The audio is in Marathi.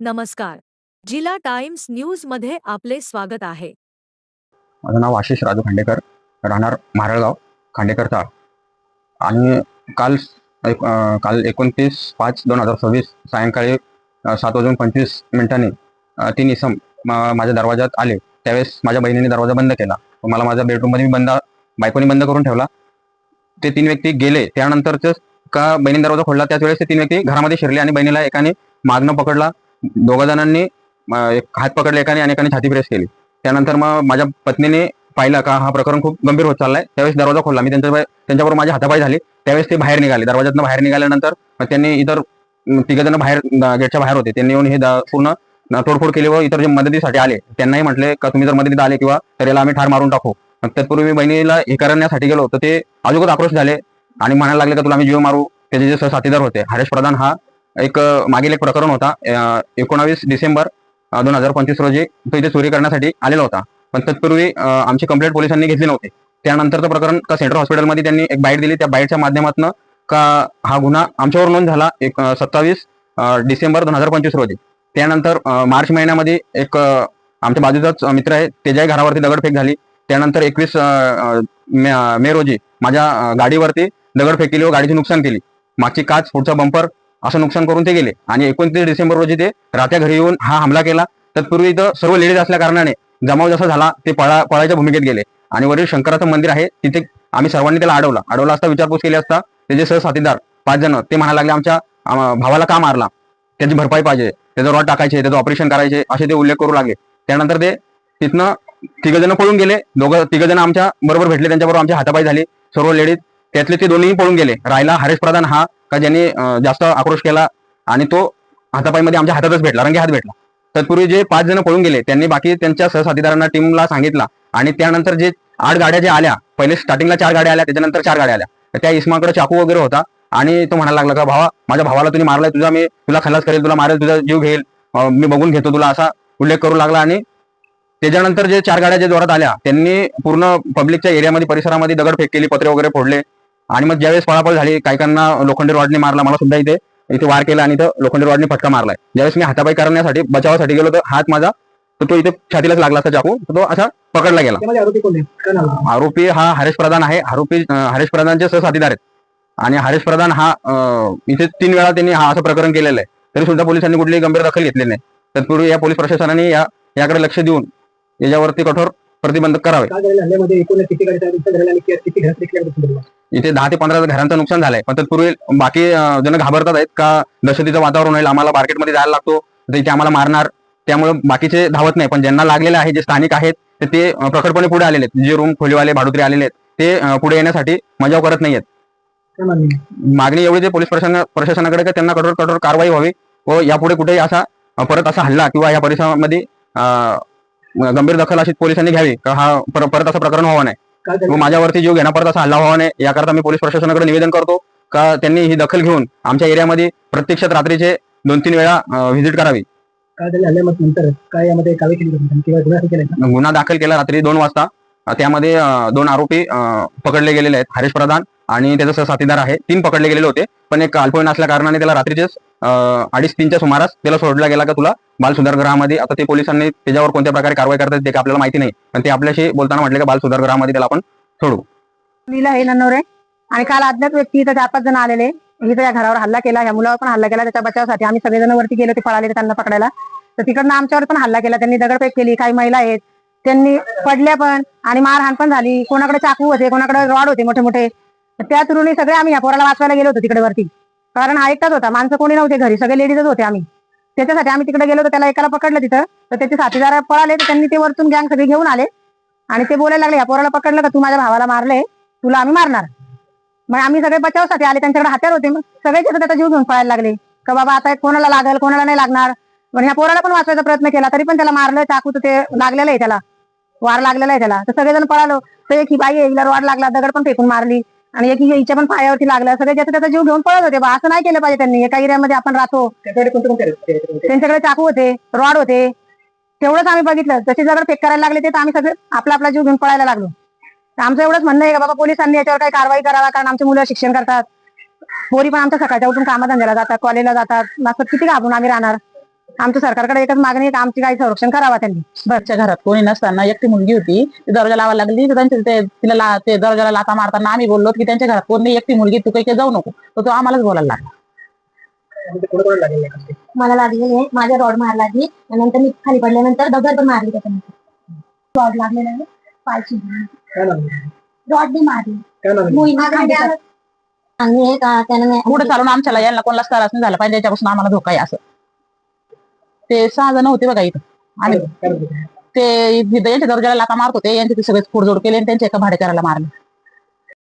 नमस्कार. जिल्हा टाइम्स न्यूज मध्ये आपले स्वागत आहे. माझं नाव आशिष राजू खांडेकर, राहणार मारळगाव, खांडेकर चाळ. आणि काल 29/5/2026 सायंकाळी 7:25 तीन इसम माझ्या दरवाजात आले. त्यावेळेस माझ्या बहिणीने दरवाजा बंद केला. मला माझ्या बेडरूममध्ये बायकोनी बंद करून ठेवला. ते 3 व्यक्ती गेले. त्यानंतरच का बहिणीने दरवाजा खोलला, त्याच वेळेस ते 3 व्यक्ती घरामध्ये शिरले आणि बहिणीला एकाने मागणं पकडला. दोघा जणांनी एक हात पकडले एकाने आणि एकाने छाती प्रेस केली. त्यानंतर मग माझ्या पत्नीने पाहिलं का हा प्रकरण खूप गंभीर होत चाललाय. त्यावेळेस दरवाजा खोलला. मी त्यांच्याबरोबर माझे हातापाय झाले. त्यावेळेस ते बाहेर निघाले. दरवाजातून बाहेर निघाल्यानंतर त्यांनी इतर 3 जण बाहेर गेटच्या बाहेर होते. त्यांनी येऊन हे पूर्ण तोडफोड केली व इतर जे मदतीसाठी आले त्यांनाही म्हटले का तुम्ही जर मदतीत आले किंवा तर याला आम्ही ठार मारून टाकू. तत्पूर्वी मी बहिणीला हे करण्यासाठी गेलो तर ते अजूनच आक्रोश झाले आणि म्हणायला लागले का तुला आम्ही जीव मारू. त्याचे जे सहसाथीदार होते हरेश प्रधान, हा मागील एक प्रकरण होता 19 डिसेंबर 2025 रोजी तो इथे चोरी करण्यासाठी आलेला होता. पण तत्पूर्वी आमची कंप्लेंट पोलिसांनी घेतली नव्हती. त्यानंतरचं प्रकरण का सेंट्रल हॉस्पिटलमध्ये त्यांनी एक बाईट दिली. त्या बाईटच्या माध्यमातून का हा गुन्हा आमच्यावर नोंद झाला 27 डिसेंबर 2025 रोजी. त्यानंतर मार्च महिन्यामध्ये एक आमच्या बाजूचाच मित्र आहे त्याच्याही घरावरती दगडफेक झाली. त्यानंतर 21 मे रोजी माझ्या गाडीवरती दगडफेक केली व गाडीची नुकसान केली. मागची काच, पुढचा बंपर असं नुकसान करून ते गेले. आणि 29 डिसेंबर रोजी ते रात्या घरी येऊन हा हमला केला. तत्पूर्वी इथं सर्व लेडीज असल्या कारणाने जमाव जसा झाला ते पळायच्या भूमिकेत गेले. आणि वरील शंकराचं मंदिर आहे तिथे आम्ही सर्वांनी त्याला अडवला असता विचारपूस केली असता त्याचे सहसाथीदार 5 जण ते म्हणायला लागले आमच्या भावाला का मारला, त्याची भरपाई पाहिजे, त्याचं रॉड टाकायचे, त्याचं ऑपरेशन करायचे असे ते उल्लेख करू लागले. त्यानंतर ते तिथनं 3 जण पळून गेले. 3 जण आमच्या बरोबर भेटले, त्यांच्याबरोबर आमची हातापाई झाली सर्व लेडीज. त्यातले ते दोन्ही पळून गेले. राहिला हरेश प्रधान हा का ज्यांनी जास्त आक्रोश केला आणि तो हातापाईमध्ये आमच्या हातातच भेटला, रंगे हात भेटला. तत्पूर्वी जे 5 जण पळून गेले त्यांनी बाकी त्यांच्या सहसाथीदारांना टीमला सांगितला. आणि त्यानंतर जे 8 गाड्या ज्या आल्या, पहिले स्टार्टिंगला 4 गाड्या आल्या, त्याच्यानंतर 4 गाड्या आल्या. त्या इस्माकडे चाकू वगैरे होता आणि तो म्हणायला लागला का भावा माझ्या भावाला तुम्ही मारलाय, मी तुला खलास करेल, तुला मारेल, तुझा जीव घेईल, मी बघून घेतो तुला, असा उल्लेख करू लागला. आणि त्याच्यानंतर जे 4 गाड्या जे जोरात आल्या त्यांनी पूर्ण पब्लिकच्या एरियामध्ये परिसरामध्ये दगडफेक केली, पत्रे वगैरे फोडले. आणि मग ज्यावेळेस पळापळ झाली काहीकांना लोखंडी रॉडने मारला, मला सुद्धा इथे वार केला आणि इथं लोखंडी रॉडने फटका मारलाय. ज्यावेळेस मी हातापाई करण्यासाठी बचावासाठी गेलो तर हात माझा तो इथे छातीलाच लागला असता चाकू, तो असा पकडला गेला. आरोपी हा हरेश प्रधान आहे. हरेश प्रधानचे सहसाथीदार आहेत. आणि हरेश प्रधान हा इथे 3 वेळा त्यांनी हा असं प्रकरण केलेलं आहे, तरी सुद्धा पोलिसांनी कुठलीही गंभीर दखल घेतलेली नाही. तत्पूर्वी या पोलीस प्रशासनाने याकडे लक्ष देऊन याच्यावरती कठोर प्रतिबंधक करावे. इथे 10 ते 15 घरांचं नुकसान झालंय. पण तत्पूर्वी बाकी जण घाबरतात आहेत का दहशतीचं वातावरण होईल, आम्हाला मार्केटमध्ये जायला लागतो तर इथे आम्हाला मारणार, त्यामुळे बाकीचे धावत नाही. पण ज्यांना लागलेले आहे, जे स्थानिक आहेत ते प्रखरपणे पुढे आलेले आहेत. जे रूम खोलीवाले भाडुत्री आलेले आहेत ते पुढे येण्यासाठी मजाव करत नाहीयेत. मागणी एवढी जे पोलीस प्रशासनाकडे का त्यांना कठोर कारवाई व्हावी व यापुढे कुठेही परत असा हल्ला किंवा या परिसरामध्ये गंभीर दखल अशी पोलिसांनी घ्यावी का हा परत असं प्रकरण व्हावं नाही व माझ्यावरती जीव घेण्यापर्यंत असा हल्ला व्हावा नाही, याकरता मी पोलीस प्रशासनाकडे निवेदन करतो का त्यांनी ही दखल घेऊन आमच्या एरियामध्ये प्रत्यक्षात रात्रीचे 2-3 वेळा व्हिजिट करावी. गुन्हा दाखल केला रात्री 2 वाजता. त्यामध्ये 2 आरोपी पकडले गेलेले आहेत. हरेश प्रधान आणि त्याचा सहसाथीदार आहे. 3 पकडले गेलेले होते, पण एक अल्पवयीन असल्या कारणाने त्याला रात्रीचेच 2:30-3च्या सुमारास त्याला सोडला गेला का तुला बाल सुधारगृहामध्ये. आता ते पोलिसांनी त्याच्यावर कोणत्या प्रकारे कारवाई करतात ते आपल्याला माहिती नाही, पण ते आपल्याशी बोलताना म्हटले का बाल सुधारगृहामध्ये त्याला आपण सोडू. आणि काल अज्ञात व्यक्ती इथं 4-5 जण आलेले, इथं या घरावर हल्ला केला, या मुलावर पण हल्ला केला. त्याच्या बचावासाठी आम्ही सगळेजण वरती गेलो, ते पळाले त्यांना पकडायला. तर तिकडनं आमच्यावर पण हल्ला केला, त्यांनी दगडफेक केली. काही महिला आहेत त्यांनी पडल्या पण आणि मारहाण पण झाली. कोणाकडे चाकू होते, कोणाकडे रॉड होते मोठे मोठे. त्या तुरुणी सगळे आम्ही या पोराला वाचवायला गेलो होतो तिकडे वरती, कारण हा एकटाच होता, माणसं कोणी नव्हते घरी, सगळे लेडीजच होते. आम्ही त्याच्यासाठी आम्ही तिकडे गेलो, तर त्याला एकाला पकडलं तिथं. तर त्याचे साथीदार पळाले, तर त्यांनी ते वरतून गँग सगळे घेऊन आले आणि ते बोलायला लागले या पोराला पकडलं का तू माझ्या भावाला मारले, तुला आम्ही मारणार. मग आम्ही सगळे बचावासाठी आले, त्यांच्याकडे हत्यार होते. मग सगळे त्याचा जीव घेऊन पळायला लागले का बाबा आता कोणाला लागल कोणाला नाही लागणार. पण ह्या पोराला पण वाचवायचा प्रयत्न केला, तरी पण त्याला मारलं. चाकू तर ते लागलेलं आहे, त्याला वार लागलेला आहे त्याला. तर सगळेजण पळालो. तर एक ही बाई आहे, हिला रॉड लागला, दगड पण फेकून मारली. आणि एक हिच्या पण पायावरती लागला. सगळे ज्याचा त्याचा जीव घेऊन पळत होते. असं नाही केलं पाहिजे त्यांनी. एका एरियामध्ये आपण राहतो, त्यांच्याकडे चाकू होते, रॉड होते, तेवढंच आम्ही बघितलं. जसे दगड फेक करायला लागले ते तर आम्ही सगळे आपला जीव घेऊन पळायला लागलो. तर आमचं एवढंच म्हणणं आहे का बाबा पोलिसांनी याच्यावर काही कारवाई करावा, कारण आमची मुलं शिक्षण करतात, पोरी पण आमच्या सकाळच्या उठून कामाधंद्याला जातात, कॉलेजला जातात. असं किती घाबरून आम्ही राहणार. आमच्या सरकारकडे एकच मागणी आहे की आमची गाय संरक्षण करावा त्यांनी. घरच्या घरात कोणी नसताना एकटी मुलगी होती, ती दरवाजा लावायला लागली तर ते दरवाजाला लाथा मारताना आम्ही बोललो की त्यांच्या घरात कोण नाही, एकटी मुलगी, तू काही जाऊ नको. तर तो आम्हालाच बोलायला लागला. मला लागलेले माझ्या रॉड मारला आधी, नंतर मी खाली पडल्यानंतर दगड पण मारली त्याच्यानंतर. रॉड लागलेला आहे पायची, रॉड बी मारली. आणि त्यानं पुढे चालून आमच्याला यांना कोणाला त्रास नाही झाला पाहिजे याच्यापासून आम्हाला धोका आहे असं. ते 6 जण होते बघा इथं, आणि ते यांच्या दरवाजाला लाथा मारत होते, यांचे ते सगळे फोडजोड केले आणि त्यांच्या एका भाडेकराला मारले.